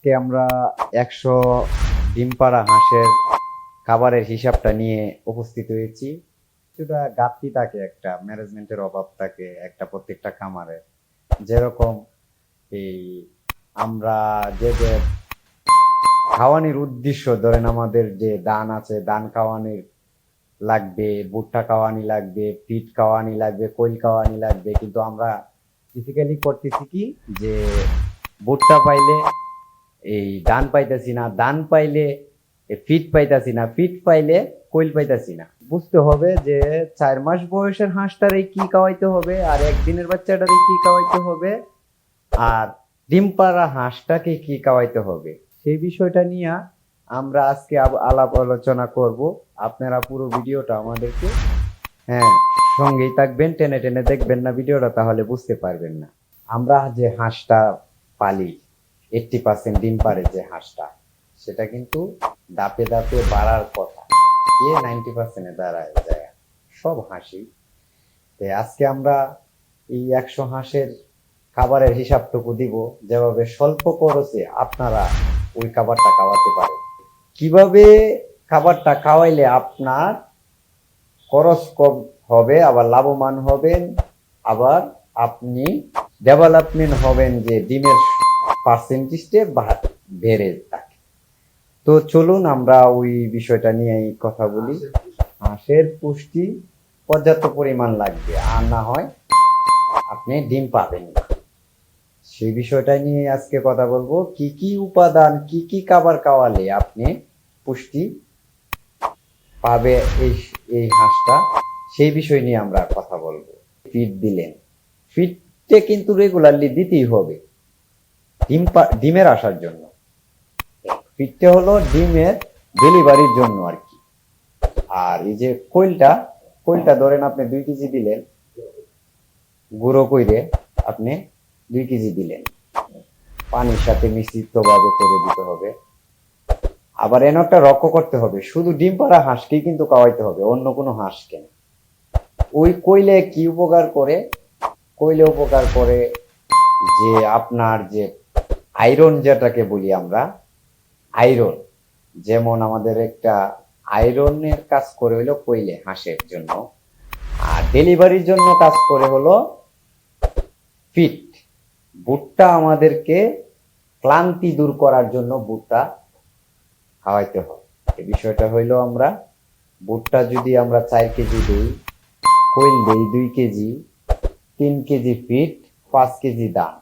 আজকে আমরা 100 ডিম পাড়া হাঁসের খাবারের হিসাবটা নিয়ে উপস্থিত হয়েছি। কিছুটা ঘাটতি থাকে, একটা ম্যানেজমেন্টের অভাব থাকে একটা প্রত্যেকটা খামারে। যেরকম এই আমরা যে খাওয়ানির উদ্দেশ্য, ধরেন আমাদের যে দান আছে, দান খাওয়ানির লাগবে, ভুট্টা খাওয়ানি লাগবে, ফিট খাওয়ানি লাগবে, কোয়েল খাওয়ানি লাগবে, কিন্তু আমরা বেসিক্যালি করতেছি কি, যে ভুট্টা পাইলে এই ধান পাইতাছি না, ধান পাইলে ফিট পাইতাছি না, ফিট পাইলে কোয়েল পাইতাছি না। বুঝতে হবে যে 4 মাস বয়সের হাঁসটারে কি খাওয়াইতে হবে, আর একদিনের বাচ্চাটারে কি খাওয়াইতে হবে, আর ডিম পাড়া হাঁসটাকে কি খাওয়াইতে হবে, সেই বিষয়টা নিয়ে আমরা আজকে আলাপ আলোচনা করব। আপনারা পুরো ভিডিওটা আমাদেরকে, হ্যাঁ, সঙ্গেই থাকবেন, টেনে টেনে দেখবেন না ভিডিওটা, তাহলে বুঝতে পারবেন না। আমরা যে হাঁসটা পালি, 80% ডিম পারে যে হাঁসটা, সেটা কিন্তু দাপে দাপে বাড়ার কথা, কে 90% দাঁড়ায় যায় সব হাঁসি। তো আজকে আমরা এই 100 হাঁসের খাবারের হিসাবটুকু দিব, যেভাবে স্বল্প খরচে আপনারা ওই খাবারটা খাওয়াতে পারেন। কিভাবে খাবারটা খাওয়াইলে আপনার খরচ কম হবে, আবার লাভবান হবেন, আবার আপনি ডেভেলপমেন্ট হবেন, যে ডিমের পার্সেন্টেজটা বেড়ে থাকে। তো চলুন আমরা ওই বিষয়টা নিয়ে কথা বলি। হাঁসের পুষ্টি পর্যাপ্ত পরিমাণ লাগবে, আর না হয় আপনি ডিম পাবেন না। সেই বিষয়টা নিয়ে আজকে কথা বলবো, কি কি উপাদান, কি কি খাবার খাওয়ালে আপনি পুষ্টি পাবে এই এই হাঁসটা, সেই বিষয় নিয়ে আমরা কথা বলবো। ফিড দিলেন, ফিডটা কিন্তু রেগুলারলি দিতেই হবে ডিমের আসার জন্য। ফিডটা হলো ডিমের ডেলিভারির জন্য আর কি। আর এই যে কোয়েলটা ধরেন আপনি 2 কেজি দিলেন, গুঁড়ো কইরে আপনি 2 কেজি দিলেন, পানির সাথে মিশ্রিত ভাবে করে দিতে হবে। আবার এনে একটা লক্ষ্য করতে হবে, শুধু ডিম পাড়া হাঁসকেই কিন্তু খাওয়াইতে হবে, অন্য কোনো হাঁসকে না। ওই কোয়েলে কি উপকার করে, কোয়েলে উপকার করে যে আপনার যে আয়রন, যেটাকে বলি আমরা আয়রন, যেমন আমাদের একটা আয়রনের কাজ করে হলো কোয়েলে হাঁসের জন্য, আর ডেলিভারির জন্য কাজ করে হলো ফিট। ভুট্টা আমাদেরকে ক্লান্তি দূর করার জন্য ভুট্টা খাওয়াইতে হয়। এই বিষয়টা হইলো, আমরা ভুট্টা যদি আমরা 4 কেজি দিই, কোয়েল দিই 2 কেজি, 3 কেজি ফিট, 5 কেজি দান,